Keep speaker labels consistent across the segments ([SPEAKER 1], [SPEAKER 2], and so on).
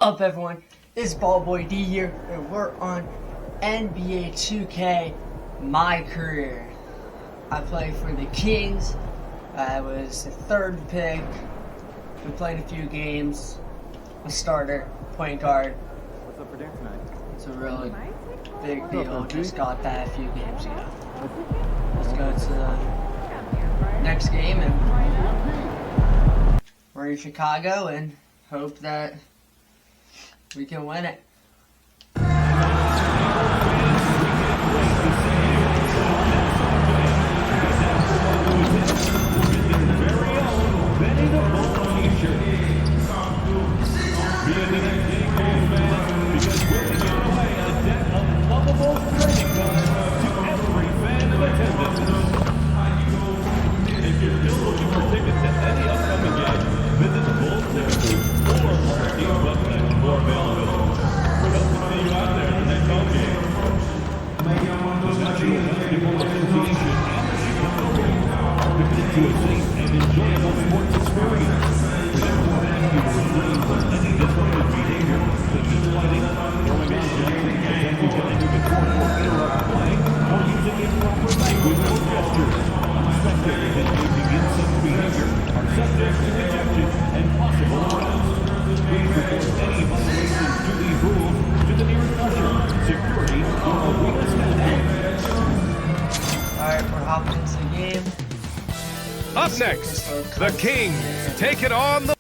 [SPEAKER 1] Up everyone, it's Ballboy D here, and we're on NBA 2K My Career. I play for the Kings. I was the third pick. We played a few games. A starter, point guard.
[SPEAKER 2] What's up for dinner tonight?
[SPEAKER 1] It's a really big deal. Just got that a few games ago. Let's go to the next game, and we're in Chicago and hope that we can win it.
[SPEAKER 3] Up next, the Kings take it on the...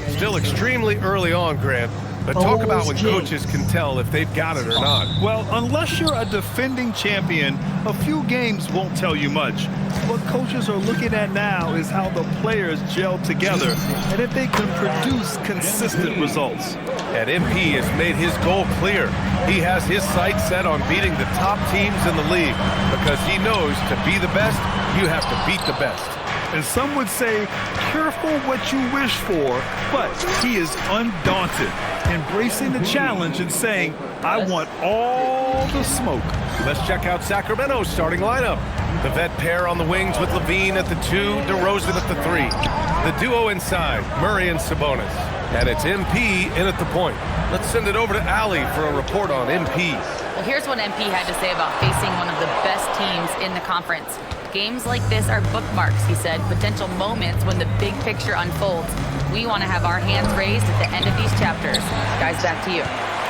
[SPEAKER 3] Still extremely early on, Grant. But talk about when coaches can tell if they've got it or not.
[SPEAKER 4] Well, unless you're a defending champion, a few games won't tell you much. What coaches are looking at now is how the players gel together and if they can produce consistent results.
[SPEAKER 3] And MP has made his goal clear. He has his sights set on beating the top teams in the league because he knows to be the best, you have to beat the best.
[SPEAKER 4] And some would say, careful what you wish for, but he is undaunted, embracing the challenge and saying, I want all the smoke.
[SPEAKER 3] Let's check out Sacramento's starting lineup. The vet pair on the wings with Levine at the 2, DeRozan at the 3. The duo inside, Murray and Sabonis. And it's MP in at the point. Let's send it over to Allie for a report on MP.
[SPEAKER 5] Well, here's what MP had to say about facing one of the best teams in the conference. Games like this are bookmarks, he said, potential moments when the big picture unfolds. We want to have our hands raised at the end of these chapters. Guys, back to you.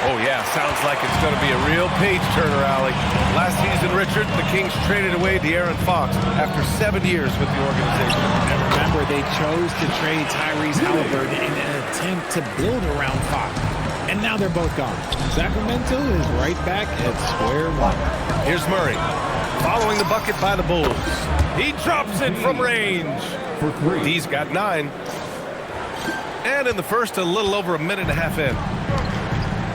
[SPEAKER 3] Oh, yeah, sounds like it's going to be a real page-turner, Allie. Last season, Richard, the Kings traded away De'Aaron Fox after 7 years with the organization.
[SPEAKER 6] And remember, they chose to trade Tyrese Haliburton in an attempt to build around Fox. And now they're both gone. Sacramento is right back at square one.
[SPEAKER 3] Here's Murray, following the bucket by the Bulls. He drops it from range.
[SPEAKER 2] For 3.
[SPEAKER 3] He's got 9. And in the first, a little over a minute and a half in.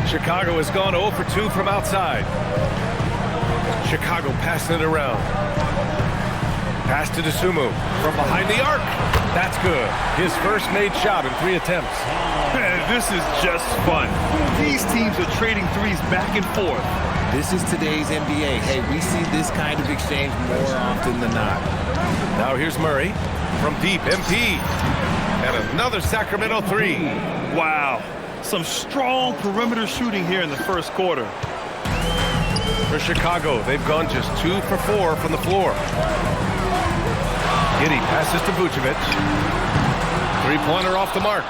[SPEAKER 3] Chicago has gone 0 for 2 from outside. Chicago passing it around. Pass to Dosunmu from behind the arc. That's good. His first made shot in 3 attempts.
[SPEAKER 4] This is just fun. These teams are trading threes back and forth.
[SPEAKER 6] This is today's NBA. Hey, we see this kind of exchange more often than not.
[SPEAKER 3] Now here's Murray from deep, MP. And another Sacramento 3.
[SPEAKER 4] Wow. Some strong perimeter shooting here in the first quarter.
[SPEAKER 3] For Chicago, they've gone just 2 for 4 from the floor. Giddey passes to Vucevic. 3-pointer off the mark.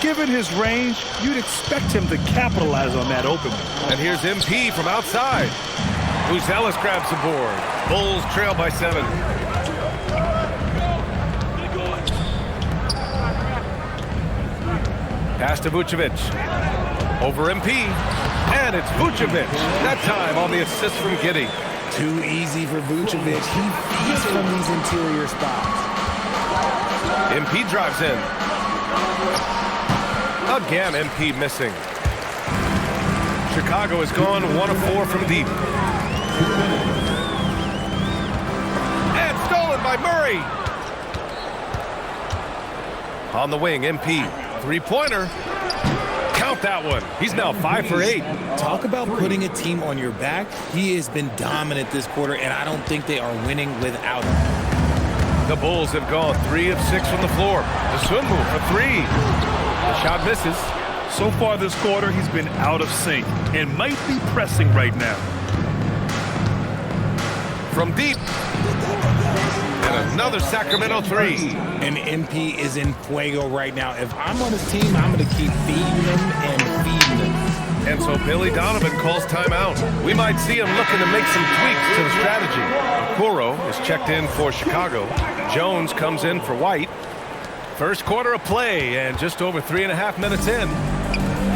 [SPEAKER 4] Given his range, you'd expect him to capitalize on that openly.
[SPEAKER 3] And here's MP from outside. Buzelis grabs the board. Bulls trail by 7. Pass to Vucevic. Over MP. And it's Vucevic. That time on the assist from Giddey.
[SPEAKER 6] Too easy for Vucevic. He feeds from these interior spots.
[SPEAKER 3] MP drives in. Again, MP missing. Chicago has gone 1 of 4 from deep. And stolen by Murray. On the wing, MP. 3-pointer. Count that one. He's now 5 for 8.
[SPEAKER 6] Talk about putting a team on your back. He has been dominant this quarter, and I don't think they are winning without him.
[SPEAKER 3] The Bulls have gone 3 of 6 from the floor. Dosunmu for 3. The shot misses.
[SPEAKER 4] So far this quarter, he's been out of sync and might be pressing right now.
[SPEAKER 3] From deep. And another Sacramento three.
[SPEAKER 6] And MP is in fuego right now. If I'm on his team, I'm going to keep feeding him and feeding him.
[SPEAKER 3] And so Billy Donovan calls timeout. We might see him looking to make some tweaks to the strategy. Okoro is checked in for Chicago. Jones comes in for White. First quarter of play and just over 3.5 minutes in.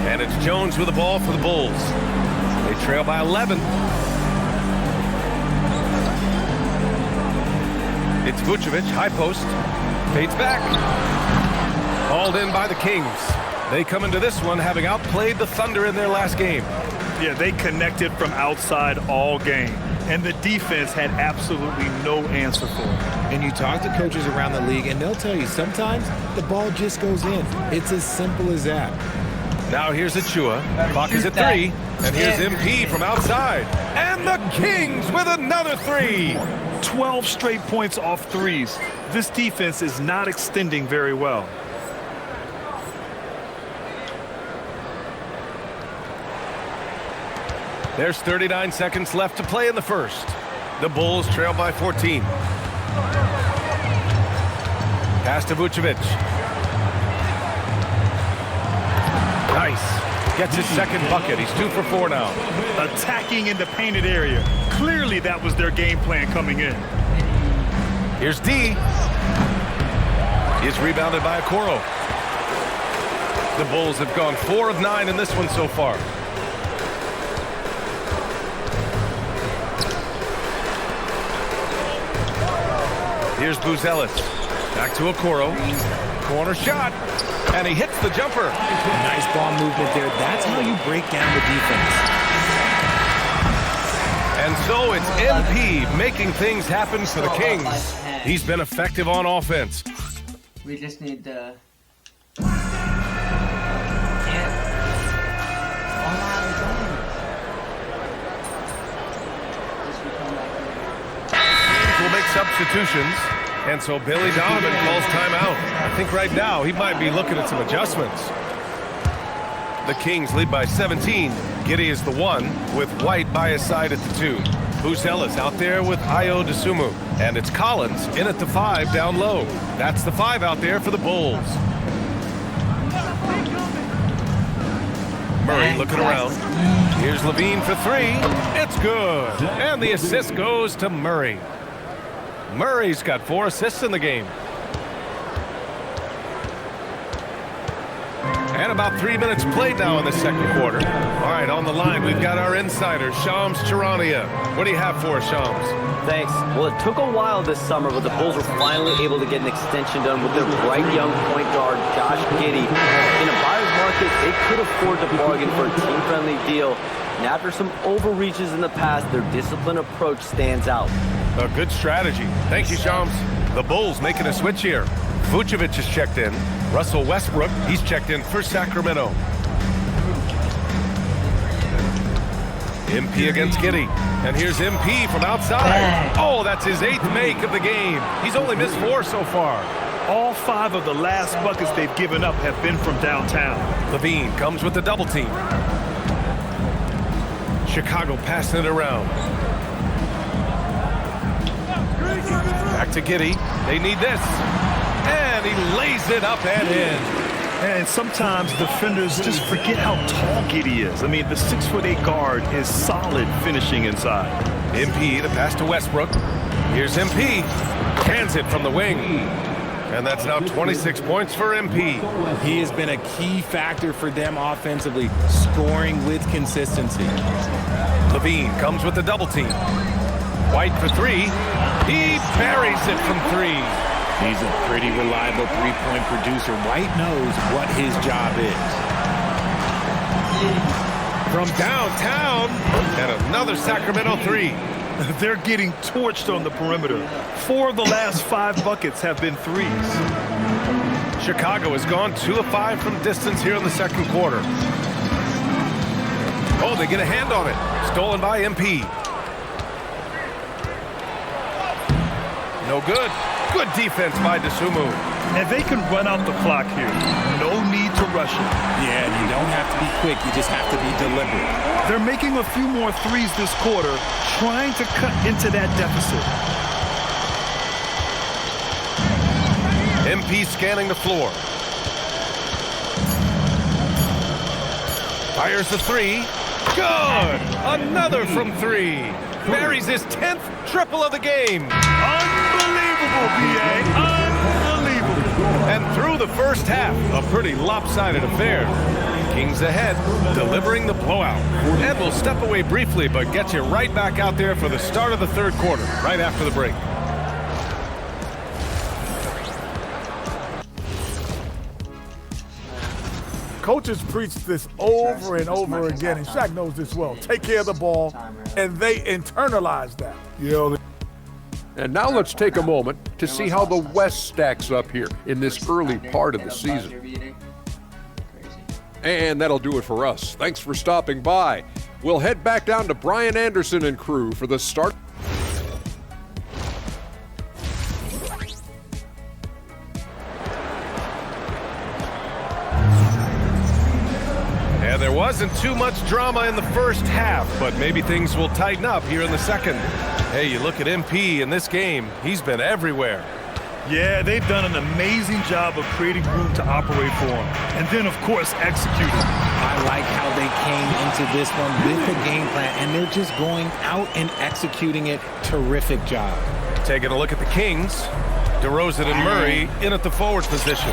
[SPEAKER 3] And it's Jones with the ball for the Bulls. They trail by 11. It's Vucevic, high post. Fades back. Hauled in by the Kings. They come into this one having outplayed the Thunder in their last game.
[SPEAKER 4] Yeah, they connected from outside all game, and the defense had absolutely no answer for it.
[SPEAKER 6] And you talk to coaches around the league, and they'll tell you sometimes the ball just goes in. It's as simple as that.
[SPEAKER 3] Now here's Achua. Clock is at 3. And here's MP from outside. And the Kings with another 3.
[SPEAKER 4] 12 straight points off threes. This defense is not extending very well.
[SPEAKER 3] There's 39 seconds left to play in the first. The Bulls trail by 14. Pass to Vucevic. Nice. Gets his second bucket. He's 2 for 4 now.
[SPEAKER 4] Attacking in the painted area. Clearly that was their game plan coming in.
[SPEAKER 3] Here's D. He's rebounded by Okoro. The Bulls have gone 4 of 9 in this one so far. Here's Buzelis. Back to Okoro. Corner shot. And he hits the jumper.
[SPEAKER 6] Nice ball movement there. That's how you break down the defense.
[SPEAKER 3] And so it's MP making things happen for the Kings. He's been effective on offense.
[SPEAKER 1] We just need the...
[SPEAKER 3] Will make substitutions. And so Billy Donovan calls timeout. I think right now he might be looking at some adjustments. The Kings lead by 17. Giddey is the 1 with White by his side at the 2. Buzelis out there with Ayo Dosunmu. And it's Collins in at the 5 down low. That's the 5 out there for the Bulls. Murray looking around. Here's Levine for 3. It's good. And the assist goes to Murray. Murray's got 4 assists in the game. And about 3 minutes played now in the second quarter. All right, on the line, we've got our insider, Shams Charania. What do you have for us, Shams?
[SPEAKER 7] Thanks. Well, it took a while this summer, but the Bulls were finally able to get an extension done with their bright young point guard, Josh Giddey. In a buyer's market, they could afford to bargain for a team-friendly deal. And after some overreaches in the past, their disciplined approach stands out.
[SPEAKER 3] A good strategy. Thank you, Shams. The Bulls making a switch here. Vucevic is checked in. Russell Westbrook, he's checked in for Sacramento. MP against Giddey. And here's MP from outside. Oh, that's his 8th make of the game. He's only missed 4 so far.
[SPEAKER 4] All 5 of the last buckets they've given up have been from downtown.
[SPEAKER 3] Levine comes with the double team. Chicago passing it around. Back to Giddey. They need this. And he lays it up and in.
[SPEAKER 4] And sometimes defenders just forget how tall Giddey is. I mean, the 6'8" guard is solid finishing inside.
[SPEAKER 3] MP, the pass to Westbrook. Here's MP. Hands it from the wing. And that's now 26 points for MP.
[SPEAKER 6] He has been a key factor for them offensively, scoring with consistency.
[SPEAKER 3] Levine comes with the double team. White for 3. He buries it from 3.
[SPEAKER 6] He's a pretty reliable three-point producer. White knows what his job is.
[SPEAKER 3] From downtown, and another Sacramento 3.
[SPEAKER 4] They're getting torched on the perimeter. 4 of the last 5 buckets have been threes.
[SPEAKER 3] Chicago has gone 2 of 5 from distance here in the second quarter. Oh, they get a hand on it. Stolen by MP. No good. Good defense by Dosunmu.
[SPEAKER 4] And they can run out the clock here. No need to rush it.
[SPEAKER 6] Yeah, and you don't have to be quick. You just have to be deliberate.
[SPEAKER 4] They're making a few more threes this quarter, trying to cut into that deficit.
[SPEAKER 3] MP scanning the floor. Fires the three. Good! Another from three. Buries his 10th triple of the game.
[SPEAKER 4] Unbelievable, B.A. Unbelievable.
[SPEAKER 3] And through the first half, a pretty lopsided affair. Kings ahead, delivering the blowout. And we'll step away briefly, but get you right back out there for the start of the third quarter, right after the break.
[SPEAKER 8] Coaches preach this over and over again, and Shaq knows this well. Take care of the ball, and they internalize that.
[SPEAKER 9] And now let's take a moment to see how the West stacks up here in this early part of the season. And that'll do it for us. Thanks for stopping by. We'll head back down to Brian Anderson and crew for the start.
[SPEAKER 3] And there wasn't too much drama in the first half, but maybe things will tighten up here in the second. Hey, you look at MP in this game, he's been everywhere.
[SPEAKER 4] Yeah, they've done an amazing job of creating room to operate for him. And then, of course, executing.
[SPEAKER 6] I like how they came into this one with the game plan, and they're just going out and executing it. Terrific job.
[SPEAKER 3] Taking a look at the Kings, DeRozan and Murray in at the forward position.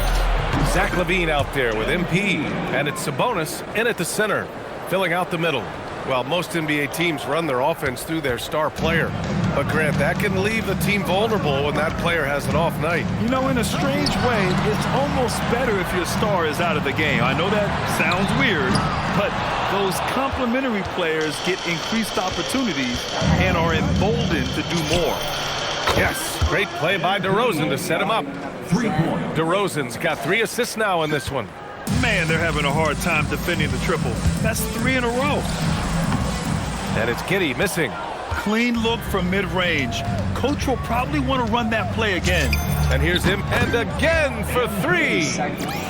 [SPEAKER 3] Zach LaVine out there with MP, and it's Sabonis in at the center, filling out the middle. Well, most NBA teams run their offense through their star player. But, Grant, that can leave the team vulnerable when that player has an off night.
[SPEAKER 4] You know, in a strange way, it's almost better if your star is out of the game. I know that sounds weird, but those complementary players get increased opportunities and are emboldened to do more.
[SPEAKER 3] Yes, great play by DeRozan to set him up. DeRozan's got 3 assists now in this one.
[SPEAKER 4] Man, they're having a hard time defending the triple. That's 3 in a row.
[SPEAKER 3] And it's Giddey missing.
[SPEAKER 4] Clean look from mid-range. Coach will probably want to run that play again.
[SPEAKER 3] And here's him, and again for 3.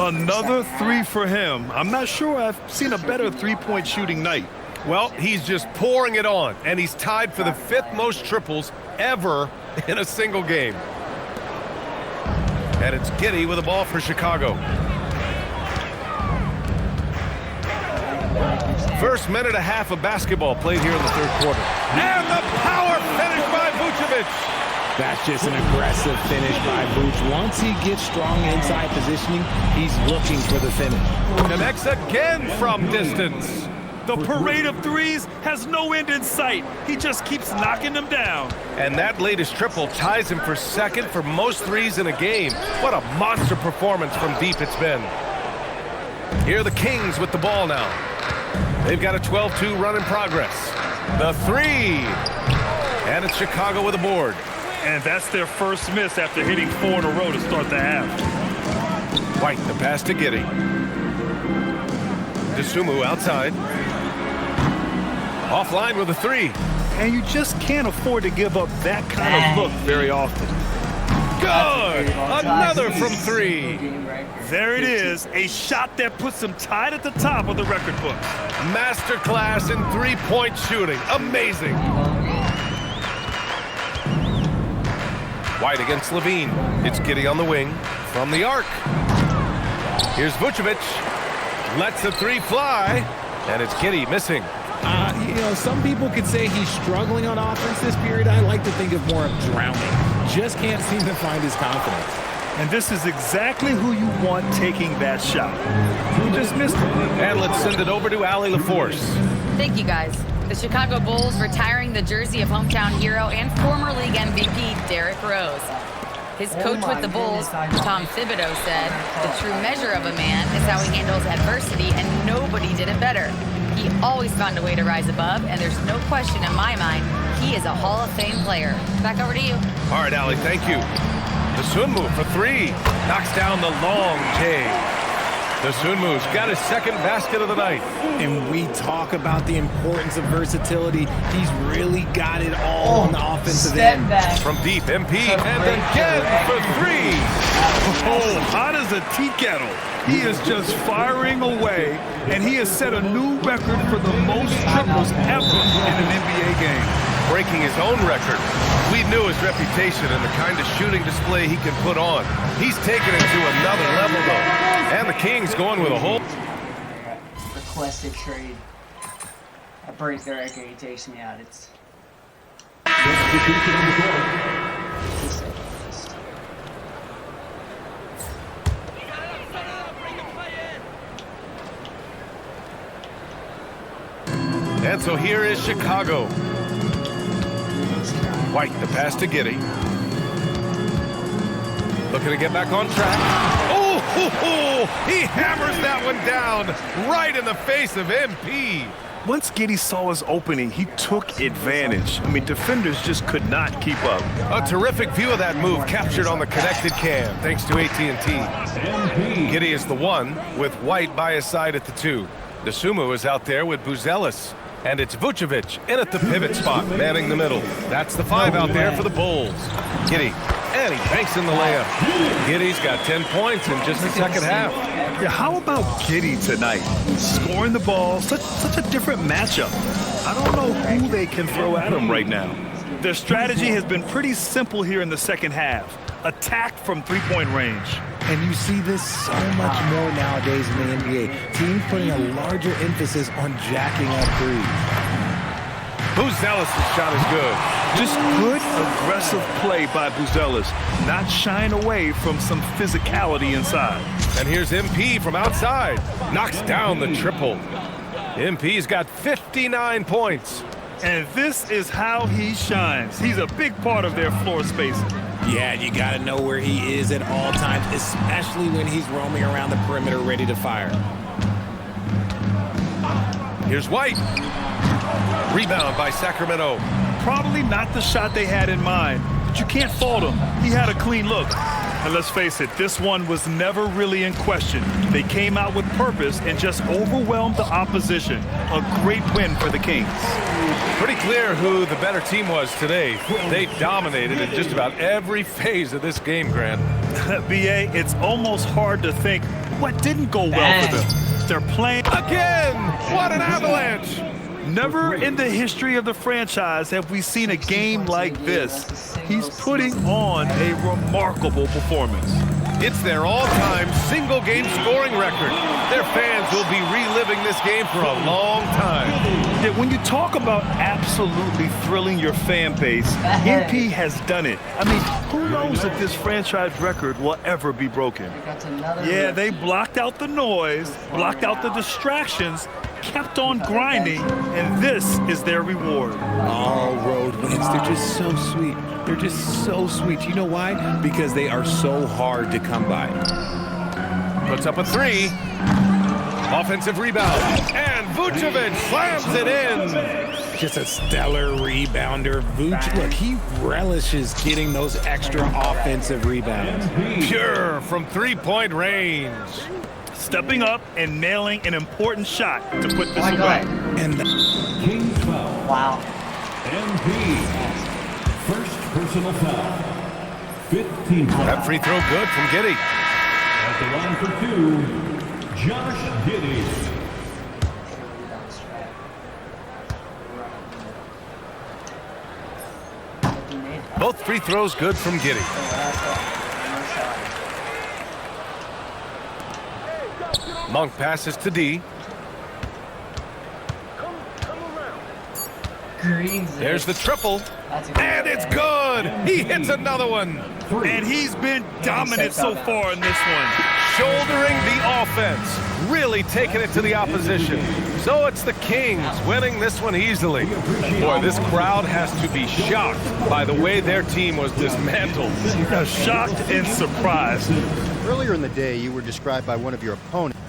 [SPEAKER 4] Another 3 for him. I'm not sure I've seen a better three-point shooting night.
[SPEAKER 3] Well, he's just pouring it on, and he's tied for the 5th most triples ever in a single game. And it's Giddey with the ball for Chicago. First minute and a half of basketball played here in the third quarter. And the power finish by Vucevic.
[SPEAKER 6] That's just an aggressive finish by Vooch. Once he gets strong inside positioning, he's looking for the finish.
[SPEAKER 3] Connects again from distance.
[SPEAKER 4] The parade of threes has no end in sight. He just keeps knocking them down.
[SPEAKER 3] And that latest triple ties him for second for most threes in a game. What a monster performance from deep it's been. Here are the Kings with the ball now. They've got a 12-2 run in progress. The 3. And it's Chicago with a board.
[SPEAKER 4] And that's their first miss after hitting 4 in a row to start the half.
[SPEAKER 3] White, the pass to Giddey. Dosunmu outside. Offline with a 3.
[SPEAKER 4] And you just can't afford to give up that kind of look very often.
[SPEAKER 3] Good! Another from 3.
[SPEAKER 4] There it is, a shot that puts him tied at the top of the record book.
[SPEAKER 3] Masterclass in three-point shooting. Amazing. White against LaVine. It's Giddey on the wing from the arc. Here's Vucevic. Lets the 3 fly. And it's Giddey missing.
[SPEAKER 6] You know, some people could say he's struggling on offense this period. I like to think of more of drowning. Just can't seem to find his confidence.
[SPEAKER 4] And this is exactly who you want taking that shot. He just missed it.
[SPEAKER 3] And let's send it over to Allie LaForce.
[SPEAKER 5] Thank you, guys. The Chicago Bulls retiring the jersey of hometown hero and former league MVP Derrick Rose. His coach with the Bulls, Tom Thibodeau, said, "The true measure of a man is how he handles adversity, and nobody did it better. He always found a way to rise above, and there's no question in my mind he is a Hall of Fame player." Back over to you.
[SPEAKER 3] All right, Allie, thank you. Dosunmu for 3. Knocks down the long J. Dosunmu's got his second basket of the night.
[SPEAKER 6] And we talk about the importance of versatility. He's really got it all on the offensive
[SPEAKER 1] step
[SPEAKER 6] end.
[SPEAKER 1] back.
[SPEAKER 3] From deep, MP, and again for three.
[SPEAKER 4] Oh, hot as a tea kettle. He is just firing away, and he has set a new record for the most triples ever in an NBA game.
[SPEAKER 3] Breaking his own record. We knew his reputation and the kind of shooting display he can put on. He's taken it to another level, though. And the Kings going with a whole...
[SPEAKER 1] Requested trade. I break their record, he takes me out. It's...
[SPEAKER 3] And so here is Chicago. White, the pass to Giddey. Looking to get back on track. Oh, he hammers that one down right in the face of MP.
[SPEAKER 4] Once Giddey saw his opening, he took advantage. I mean, defenders just could not keep up.
[SPEAKER 3] A terrific view of that move captured on the connected cam, thanks to AT&T. Giddey is the one, with White by his side at the two. Dosunmu is out there with Buzelis. And it's Vucevic in at the pivot spot, manning the middle. That's the 5 out there for the Bulls. Giddey, and he banks in the layup. Giddey's got 10 points in just the second half.
[SPEAKER 4] Yeah, how about Giddey tonight? Scoring the ball, such a different matchup. I don't know who they can throw at him right now. Their strategy has been pretty simple here in the second half. Attack from three-point range.
[SPEAKER 6] And you see this so much more nowadays in the NBA. Teams putting a larger emphasis on jacking up threes.
[SPEAKER 3] Buzelis' shot is good.
[SPEAKER 4] Just good, aggressive play by Buzelis, not shying away from some physicality inside.
[SPEAKER 3] And here's MP from outside. Knocks down the triple. MP's got 59 points.
[SPEAKER 4] And this is how he shines. He's a big part of their floor spacing.
[SPEAKER 6] Yeah, you got to know where he is at all times, especially when he's roaming around the perimeter ready to fire.
[SPEAKER 3] Here's White. Rebound by Sacramento.
[SPEAKER 4] Probably not the shot they had in mind, but you can't fault him. He had a clean look. And let's face it, this one was never really in question. They came out with purpose and just overwhelmed the opposition. A great win for the Kings.
[SPEAKER 3] Pretty clear who the better team was today. They dominated in just about every phase of this game, Grant.
[SPEAKER 4] BA, it's almost hard to think what didn't go well for them. They're playing
[SPEAKER 3] again. What an avalanche.
[SPEAKER 4] Never in the history of the franchise have we seen a game like this. He's putting on a remarkable performance.
[SPEAKER 3] It's their all-time single-game scoring record. Their fans will be reliving this game for a long time.
[SPEAKER 4] Yeah, when you talk about absolutely thrilling your fan base, MP has done it. I mean, who knows if this franchise record will ever be broken? Yeah, they blocked out the noise, blocked out the distractions, kept on grinding, and this is their reward.
[SPEAKER 6] All road wins. They're just so sweet. They're just so sweet. You know why? Because they are so hard to come by.
[SPEAKER 3] Puts up a 3. Offensive rebound. And Vucevic slams it in.
[SPEAKER 6] Just a stellar rebounder. Vucevic, look, he relishes getting those extra offensive rebounds.
[SPEAKER 3] Pure from three-point range.
[SPEAKER 4] Stepping up and nailing an important shot to put this away.
[SPEAKER 6] And
[SPEAKER 2] Kings foul.
[SPEAKER 1] Wow.
[SPEAKER 2] MP. First personal foul. 15 foul.
[SPEAKER 3] That free throw good from Giddey.
[SPEAKER 2] At the line for 2, Josh Giddey.
[SPEAKER 3] Both free throws good from Giddey. Monk passes to D. There's the triple. And it's good. He hits another one.
[SPEAKER 4] And he's been dominant so far in this one.
[SPEAKER 3] Shouldering the offense. Really taking it to the opposition. So it's the Kings winning this one easily. Boy, this crowd has to be shocked by the way their team was dismantled.
[SPEAKER 4] Shocked and surprised.
[SPEAKER 10] Earlier in the day, you were described by one of your opponents.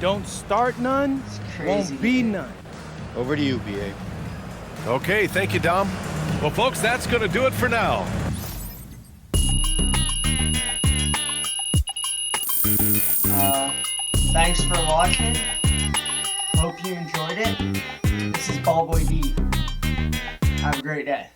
[SPEAKER 11] Don't start none, won't be none.
[SPEAKER 10] Over to you, BA.
[SPEAKER 3] Okay, thank you, Dom. Well, folks, that's going to do it for now.
[SPEAKER 1] Thanks for watching. Hope you enjoyed it. This is Ballboy D. Have a great day.